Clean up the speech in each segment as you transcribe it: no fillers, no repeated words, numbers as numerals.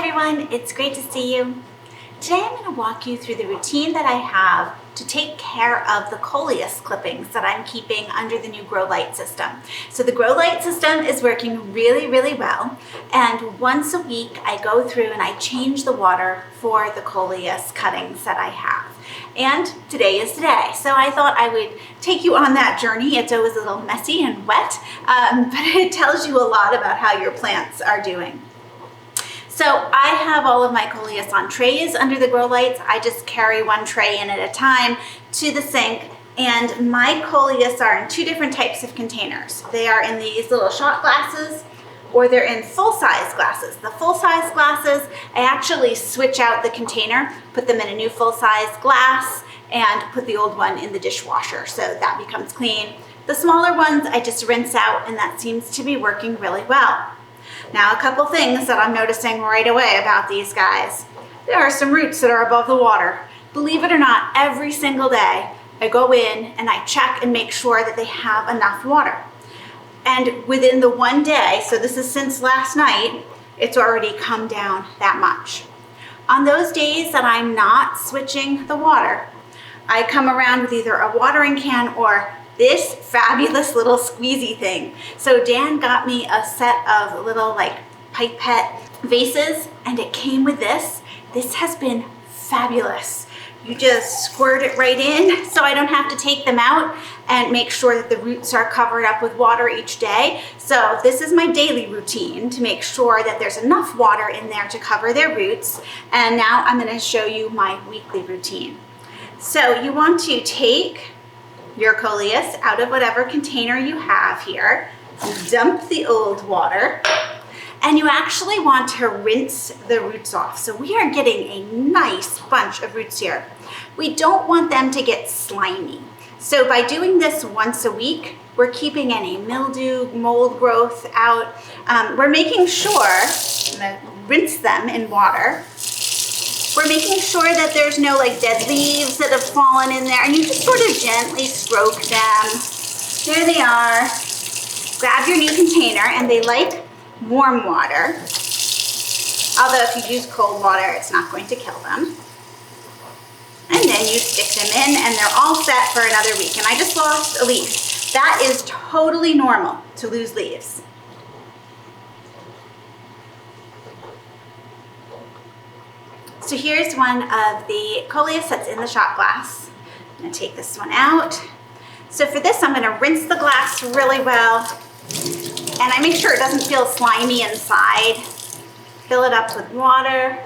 everyone, it's great to see you. Today I'm going to walk you through the routine that I have to take care of the Coleus clippings that I'm keeping under the new grow light system. So the grow light system is working really well, and once a week I go through and I change the water for the Coleus cuttings that I have. And today is the day, so I thought I would take you on that journey. It's always a little messy and wet, but it tells you a lot about how your plants are doing. So I have all of my Coleus on trays under the grow lights. I just carry one tray in at a time to the sink, and my Coleus are in two different types of containers. They are in these little shot glasses, or they're in full-size glasses. The full-size glasses, I actually switch out the container, put them in a new full-size glass, and put the old one in the dishwasher so that becomes clean. The smaller ones I just rinse out, and that seems to be working really well. Now, a couple things that I'm noticing right away about these guys. There are some roots that are above the water. Believe it or not, every single day I go in and I check and make sure that they have enough water. And within the one day, so this is since last night, it's already come down that much. On those days that I'm not switching the water, I come around with either a watering can or this fabulous little squeezy thing. So Dan got me a set of little pipette vases, and it came with this. This has been fabulous. You just squirt it right in so I don't have to take them out and make sure that the roots are covered up with water each day. So this is my daily routine to make sure that there's enough water in there to cover their roots. And now I'm going to show you my weekly routine. So you want to take your Coleus out of whatever container you have here, dump the old water, and you actually want to rinse the roots off. So we are getting a nice bunch of roots here. We don't want them to get slimy. So by doing this once a week, we're keeping any mildew, mold growth out. We're making sure, I'm gonna rinse them in water. We're making sure that there's no dead leaves that have fallen in there, and you just sort of gently stroke them. There they are. Grab your new container, and they like warm water. Although if you use cold water, it's not going to kill them. And then you stick them in, and they're all set for another week. And I just lost a leaf. That is totally normal to lose leaves. So here's one of the Coleus that's in the shot glass. I'm going to take this one out. So for this, I'm going to rinse the glass really well, and I make sure it doesn't feel slimy inside. Fill it up with water,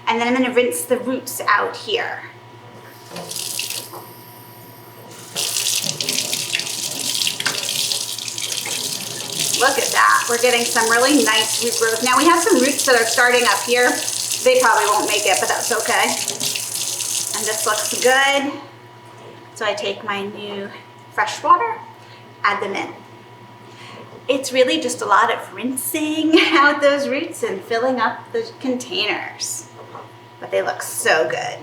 and then I'm going to rinse the roots out here. Look at that. We're getting some really nice root growth. Now we have some roots that are starting up here. They probably won't make it, but that's okay. And this looks good. So I take my new fresh water, add them in. It's really just a lot of rinsing out those roots and filling up the containers. But they look so good.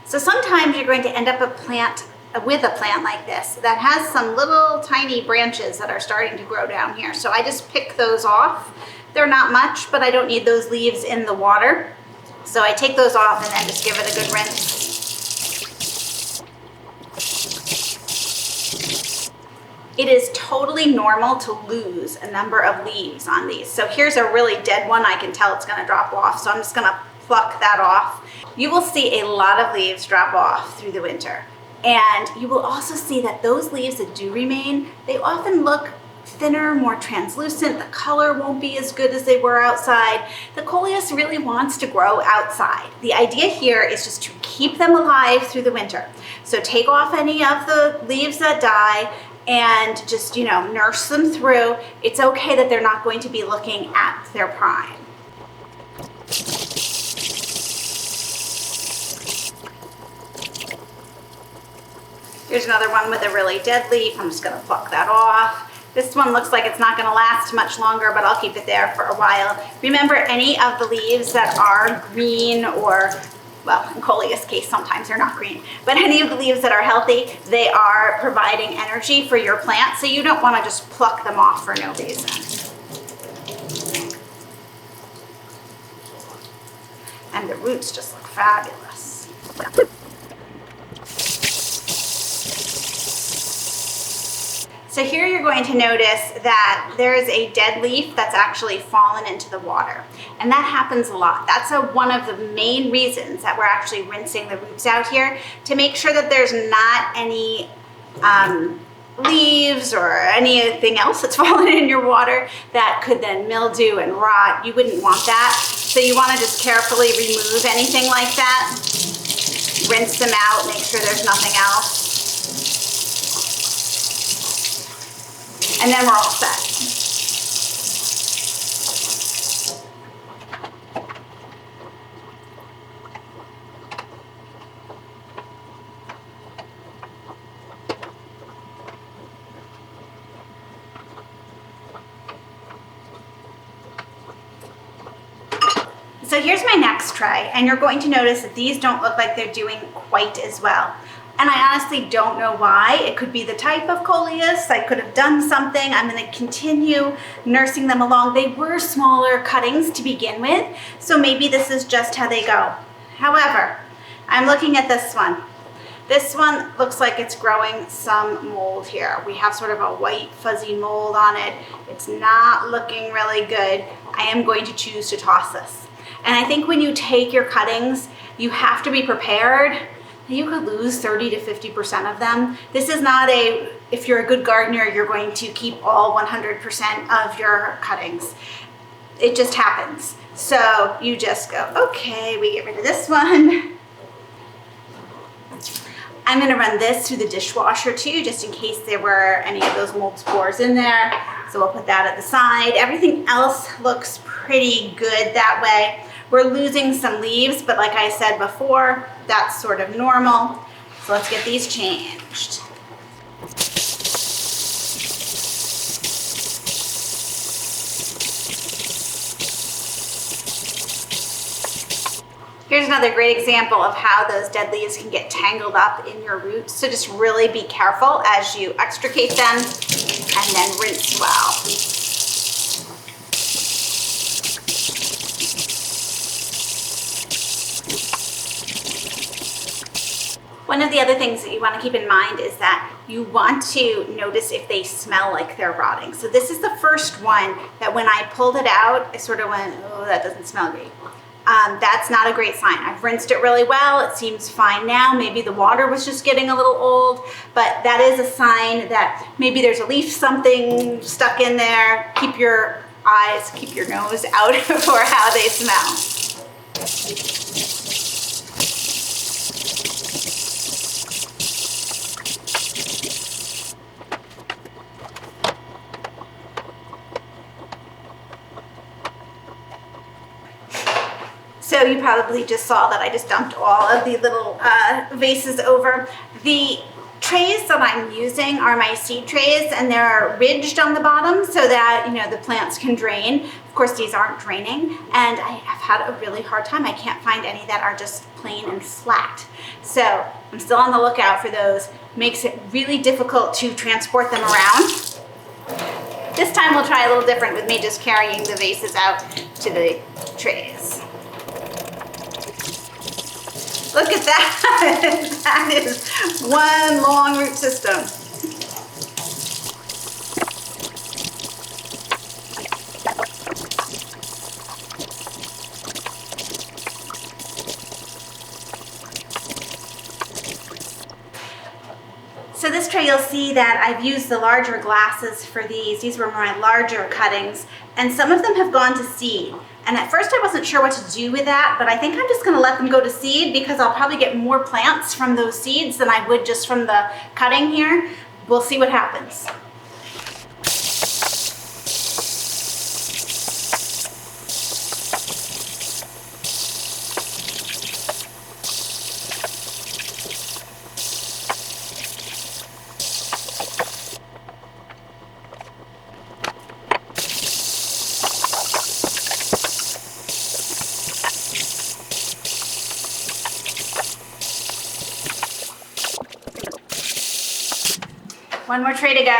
So sometimes you're going to end up with a plant like this that has some little tiny branches that are starting to grow down here. So I just pick those off. They're not much, but I don't need those leaves in the water. So I take those off and then just give it a good rinse. It is totally normal to lose a number of leaves on these. So here's a really dead one. I can tell it's going to drop off. So I'm just going to pluck that off. You will see a lot of leaves drop off through the winter. And you will also see that those leaves that do remain, they often look thinner, more translucent. The color won't be as good as they were outside. The Coleus really wants to grow outside. The idea here is just to keep them alive through the winter. So take off any of the leaves that die and just, nurse them through. It's okay that they're not going to be looking at their prime. Here's another one with a really dead leaf. I'm just gonna pluck that off. This one looks like it's not going to last much longer, but I'll keep it there for a while. Remember, any of the leaves that are green or, well, in Coleus' case, sometimes they're not green, but any of the leaves that are healthy, they are providing energy for your plant, so you don't want to just pluck them off for no reason. And the roots just look fabulous. So here you're going to notice that there is a dead leaf that's actually fallen into the water. And that happens a lot. That's one of the main reasons that we're actually rinsing the roots out here, to make sure that there's not any leaves or anything else that's fallen in your water that could then mildew and rot. You wouldn't want that. So you want to just carefully remove anything like that. Rinse them out, make sure there's nothing else. And then we're all set. So here's my next tray, and you're going to notice that these don't look like they're doing quite as well. And I honestly don't know why. It could be the type of Coleus. I could have done something. I'm going to continue nursing them along. They were smaller cuttings to begin with, so maybe this is just how they go. However, I'm looking at this one. This one looks like it's growing some mold here. We have sort of a white fuzzy mold on it. It's not looking really good. I am going to choose to toss this. And I think when you take your cuttings, you have to be prepared. You could lose 30 to 50% of them. This is not if you're a good gardener, you're going to keep all 100% of your cuttings. It just happens. So you just go, okay, we get rid of this one. I'm gonna run this through the dishwasher too, just in case there were any of those mold spores in there. So we'll put that at the side. Everything else looks pretty good that way. We're losing some leaves, but like I said before, that's sort of normal. So let's get these changed. Here's another great example of how those dead leaves can get tangled up in your roots. So just really be careful as you extricate them and then rinse well. One of the other things that you want to keep in mind is that you want to notice if they smell like they're rotting. So this is the first one that when I pulled it out, I sort of went, oh, that doesn't smell great. That's not a great sign. I've rinsed it really well. It seems fine now. Maybe the water was just getting a little old, but that is a sign that maybe there's a leaf, something stuck in there. Keep your eyes, keep your nose out for how they smell. So you probably just saw that I just dumped all of the little vases over. The trays that I'm using are my seed trays, and they're ridged on the bottom so that, you know, the plants can drain. Of course, these aren't draining, and I have had a really hard time. I can't find any that are just plain and flat. So I'm still on the lookout for those. Makes it really difficult to transport them around. This time we'll try a little different with me just carrying the vases out to the trays. Look at that. That is one long root system. So this tray, you'll see that I've used the larger glasses for these. These were my larger cuttings, and some of them have gone to seed. And at first I wasn't sure what to do with that, but I think I'm just gonna let them go to seed because I'll probably get more plants from those seeds than I would just from the cutting here. We'll see what happens. One more tray to go.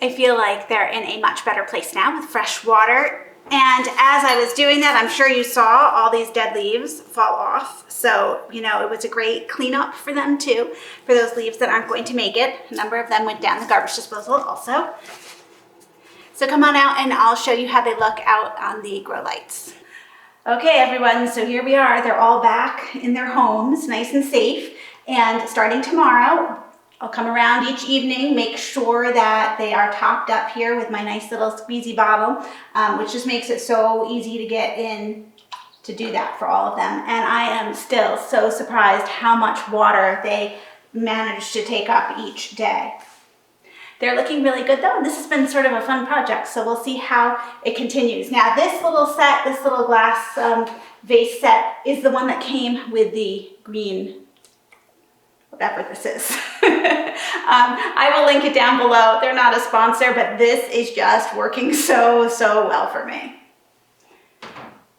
I feel like they're in a much better place now with fresh water. And as I was doing that, I'm sure you saw all these dead leaves fall off. So, you know, it was a great cleanup for them too, for those leaves that aren't going to make it. A number of them went down the garbage disposal also. So come on out and I'll show you how they look out on the grow lights. Okay, everyone, so here we are. They're all back in their homes, nice and safe. And starting tomorrow, I'll come around each evening, make sure that they are topped up here with my nice little squeezy bottle, which just makes it so easy to get in to do that for all of them. And I am still so surprised how much water they manage to take up each day. They're looking really good though. This has been sort of a fun project, so we'll see how it continues. Now this little set, this little glass vase set is the one that came with the green, whatever this is. I will link it down below. They're not a sponsor, but this is just working so well for me.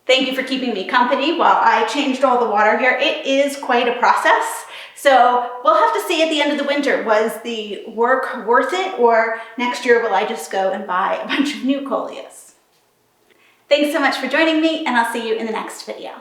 Thank you for keeping me company while I changed all the water here. It is quite a process. So we'll have to see at the end of the winter, was the work worth it, or next year will I just go and buy a bunch of new Coleus? Thanks so much for joining me, and I'll see you in the next video.